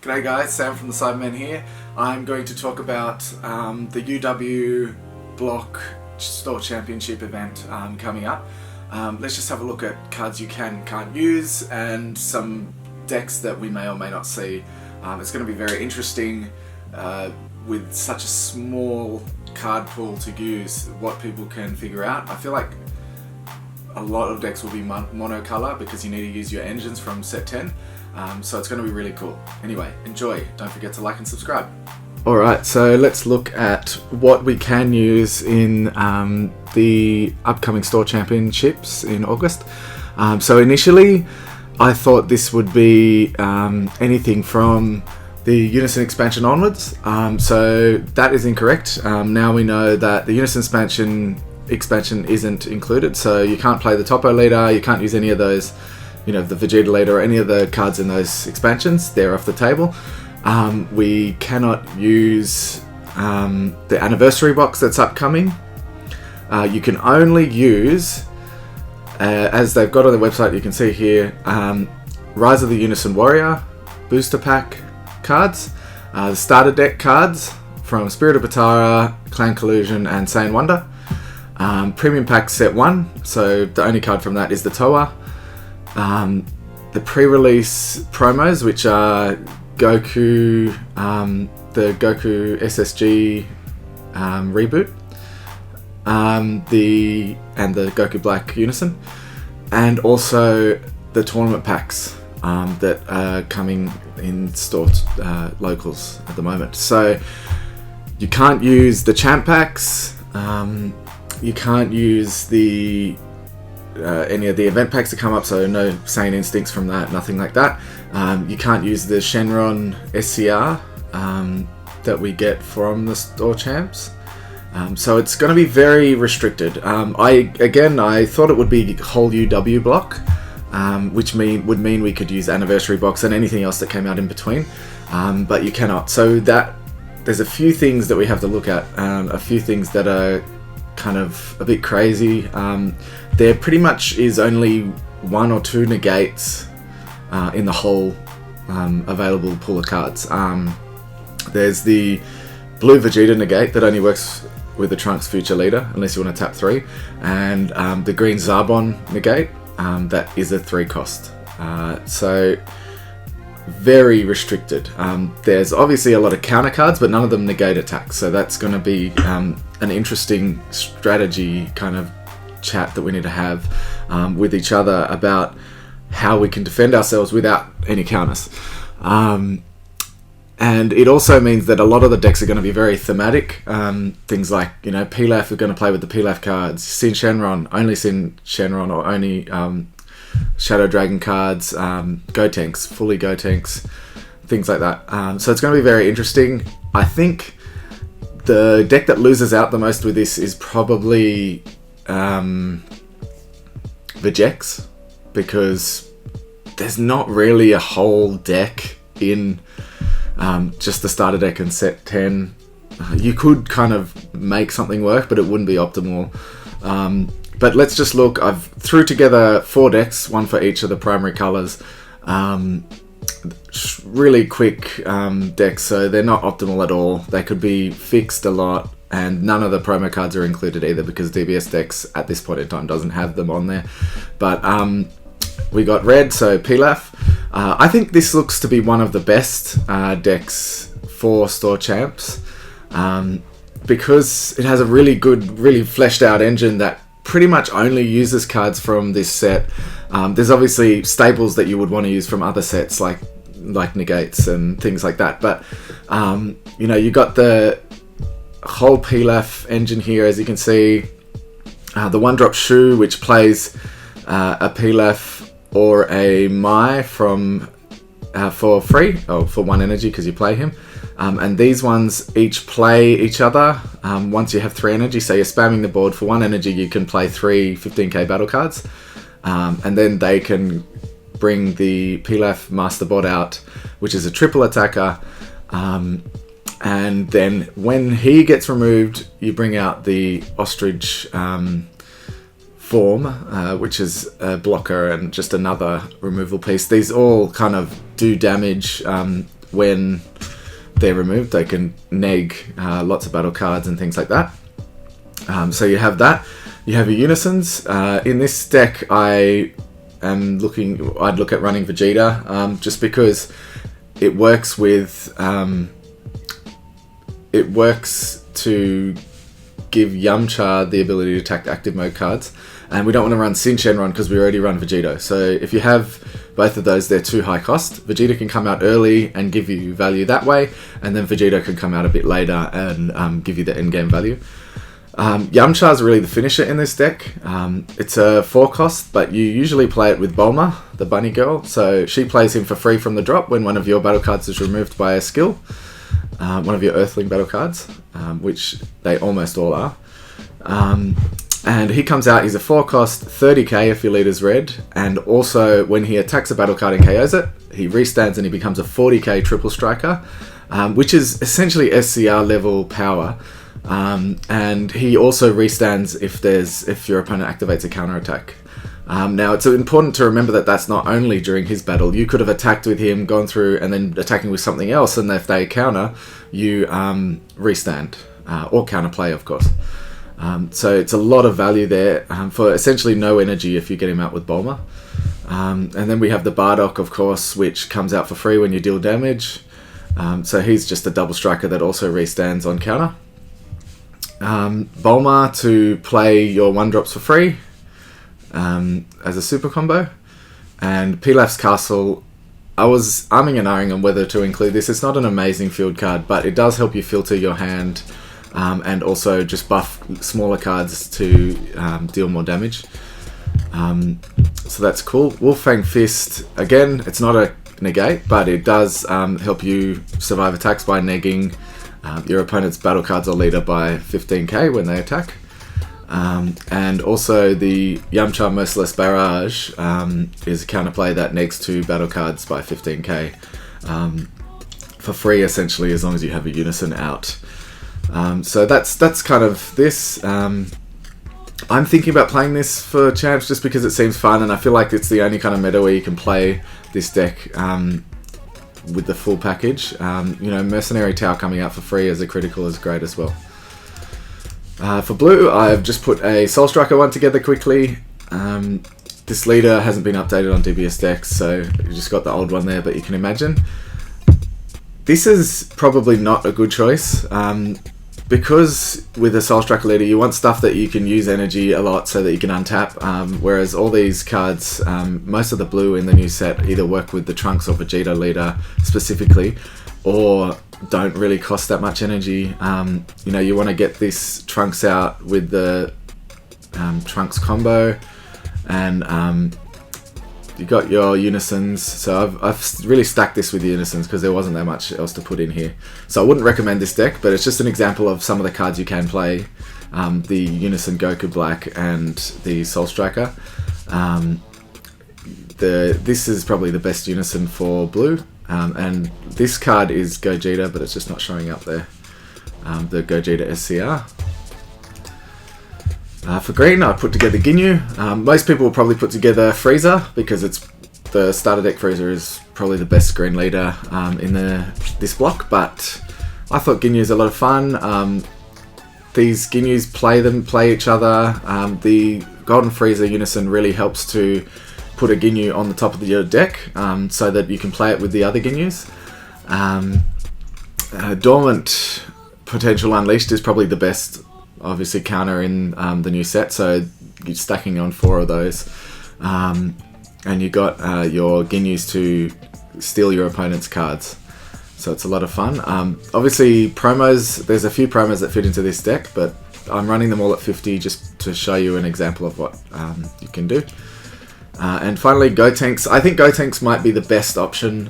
G'day guys, Sam from the Cybermen here. I'm going to talk about the UW Block Store Championship event coming up. Let's just have a look at cards you can and can't use and some decks that we may or may not see. It's going to be very interesting with such a small card pool to use, what people can figure out. I feel like a lot of decks will be monocolor because you need to use your engines from set 10. So it's going to be really cool. Anyway, enjoy. Don't forget to like and subscribe. Alright, so let's look at what we can use in the upcoming store championships in August. So initially, I thought this would be anything from the Unison expansion onwards. So that is incorrect. Now we know that the Unison expansion isn't included, so you can't play the Topo leader, you can't use any of those, the Vegeta leader or any of the cards in those expansions. They're off the table. We cannot use the anniversary box that's upcoming. You can only use, as they've got on their website, you can see here, Rise of the Unison Warrior, booster pack cards, the starter deck cards from Spirit of Batara, Clan Collusion and Saiyan Wonder. Premium pack set 1, so the only card from that is the Toa. The pre-release promos, which are Goku, the Goku SSG reboot, the Goku Black Unison, and also the tournament packs that are coming in store locals at the moment. So you can't use the champ packs. You can't use the any of the event packs that come up, so no Saiyan Instincts from that, nothing like that. You can't use the Shenron SCR that we get from the store champs. So it's going to be very restricted. I thought it would be whole UW block, which would mean we could use anniversary box and anything else that came out in between, but you cannot. So there's a few things that we have to look at, a few things that are kind of a bit crazy. There pretty much is only 1 or 2 negates in the whole available pool of cards. There's the blue Vegeta negate that only works with the Trunks Future Leader unless you want to tap 3, and the green Zarbon negate that is a 3 cost. So very restricted. There's obviously a lot of counter cards, but none of them negate attacks, so that's going to be an interesting strategy kind of chat that we need to have with each other about how we can defend ourselves without any counters. And it also means that a lot of the decks are going to be very thematic. Things like, Pilaf are going to play with the Pilaf cards, Sin Shenron, only Sin Shenron, or only Shadow Dragon cards, Gotenks, fully Gotenks, things like that. So it's going to be very interesting. I think the deck that loses out the most with this is probably Vegex, because there's not really a whole deck in just the starter deck and set 10. You could kind of make something work, but it wouldn't be optimal. But let's just look. I've threw together 4 decks, 1 for each of the primary colors. Really quick decks, so they're not optimal at all. They could be fixed a lot, and none of the promo cards are included either because DBS decks at this point in time doesn't have them on there. But we got red, so Pilaf. I think this looks to be one of the best decks for store champs, because it has a really good, really fleshed out engine that pretty much only uses cards from this set. There's obviously staples that you would want to use from other sets, like negates and things like that. But you got the whole Pilaf engine here, as you can see. The 1-drop Shu, which plays a Pilaf or a Mai from for free, or for 1 energy because you play him. And these ones each play each other once you have 3 energy. So you're spamming the board for 1 energy, you can play 3 15k battle cards. And then they can bring the Pilaf Master Bot out, which is a triple attacker. And then when he gets removed, you bring out the Ostrich form, which is a blocker and just another removal piece. These all kind of do damage when they're removed. They can neg lots of battle cards and things like that. So you have that. You have your Unisons. In this deck, I'd look at running Vegeta, just because it works with it works to give Yamcha the ability to attack active mode cards, and we don't want to run Sin Shenron because we already run Vegito. So if you have both of those, they're too high cost. Vegeta can come out early and give you value that way, and then Vegito can come out a bit later and give you the end game value. Yamcha is really the finisher in this deck. It's a 4 cost, but you usually play it with Bulma, the bunny girl. So she plays him for free from the drop when one of your battle cards is removed by a skill. One of your Earthling battle cards, which they almost all are. And he comes out, he's a 4 cost, 30k if your leader's red, and also when he attacks a battle card and KOs it, he restands and he becomes a 40k triple striker, which is essentially SCR level power. And he also restands if your opponent activates a counter attack. Now it's important to remember that that's not only during his battle. You could have attacked with him, gone through, and then attacking with something else, and if they counter, you restand, or counterplay, of course. So it's a lot of value there for essentially no energy if you get him out with Bulma. And then we have the Bardock, of course, which comes out for free when you deal damage. So he's just a double striker that also restands on counter. Bulma to play your 1-drops for free as a super combo. And Pilaf's Castle, I was umming and ahhing on whether to include this. It's not an amazing field card, but it does help you filter your hand, and also just buff smaller cards to deal more damage. So that's cool. Wolffang Fist, again, it's not a negate, but it does help you survive attacks by negging your opponent's battle cards or leader by 15k when they attack. And also the Yamcha Merciless Barrage is a counterplay that negs 2 battle cards by 15k for free, essentially, as long as you have a Unison out. So that's kind of this. I'm thinking about playing this for champs just because it seems fun, and I feel like it's the only kind of meta where you can play this deck with the full package. Mercenary Tower coming out for free as a critical is great as well. For blue, I've just put a Soul Striker one together quickly. This leader hasn't been updated on DBS decks, so you just got the old one there, but you can imagine. This is probably not a good choice, because with a Soul Striker leader, you want stuff that you can use energy a lot so that you can untap, whereas all these cards, most of the blue in the new set either work with the Trunks or Vegeta leader specifically, or don't really cost that much energy. You want to get this Trunks out with the Trunks combo, and you got your Unisons. So I've really stacked this with the Unisons because there wasn't that much else to put in here. So I wouldn't recommend this deck, but it's just an example of some of the cards you can play. The Unison Goku Black and the Soul Striker. This is probably the best Unison for blue. And this card is Gogeta, but it's just not showing up there. The Gogeta SCR. For green, I put together Ginyu. Most people will probably put together Frieza because the starter deck Frieza is probably the best green leader in this block. But I thought Ginyu is a lot of fun. These Ginyus play each other. The Golden Frieza Unison really helps to put a Ginyu on the top of your deck so that you can play it with the other Ginyus. Dormant Potential Unleashed is probably the best, obviously, counter in the new set, so you're stacking on 4 of those. And you got your Ginyus to steal your opponent's cards. So it's a lot of fun. Obviously, promos, there's a few promos that fit into this deck, but I'm running them all at 50 just to show you an example of what you can do. And finally, Gotenks. I think Gotenks might be the best option.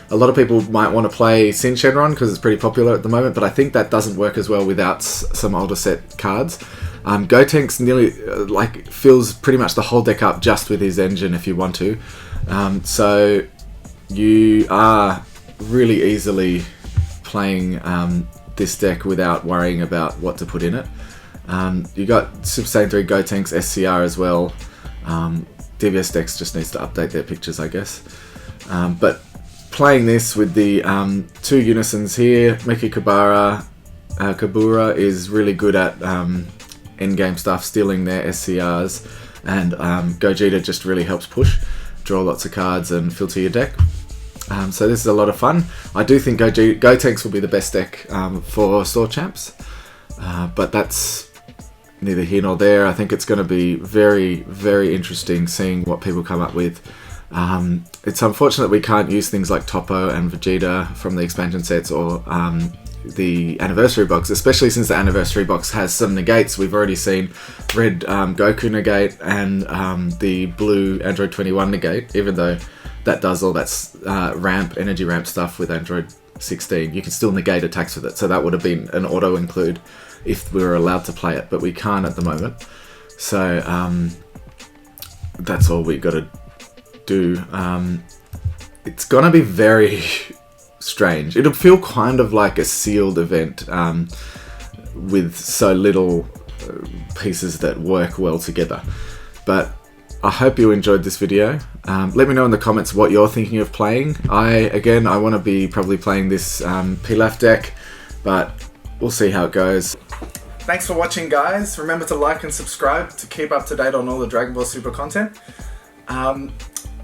A lot of people might want to play Sin Shenron because it's pretty popular at the moment, but I think that doesn't work as well without some older set cards. Gotenks nearly fills pretty much the whole deck up just with his engine if you want to. So you are really easily playing this deck without worrying about what to put in it. You got Super Saiyan 3 Gotenks SCR as well. DBS Dex just needs to update their pictures, I guess. But playing this with the two Unisons here, Miki Kabura is really good at endgame stuff, stealing their SCRs, and Gogeta just really helps push, draw lots of cards and filter your deck. So this is a lot of fun. I do think Gotenks will be the best deck for Store Champs, but that's neither here nor there. I think it's going to be very, very interesting seeing what people come up with. It's unfortunate we can't use things like Toppo and Vegeta from the expansion sets or the anniversary box, especially since the anniversary box has some negates. We've already seen red Goku negate and the blue Android 21 negate, even though that does all that energy ramp stuff with Android 16. You can still negate attacks with it, so that would have been an auto include if we were allowed to play it, but we can't at the moment. So that's all we got to do. It's gonna be very strange. It'll feel kind of like a sealed event with so little pieces that work well together. But I hope you enjoyed this video. Let me know in the comments what you're thinking of playing. I want to be probably playing this Pilaf deck, but we'll see how it goes. Thanks for watching, guys. Remember to like and subscribe to keep up to date on all the Dragon Ball Super content.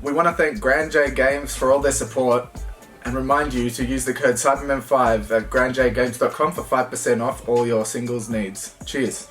We want to thank Grand J Games for all their support and remind you to use the code CyberMen5 at grandjgames.com for 5% off all your singles needs. Cheers.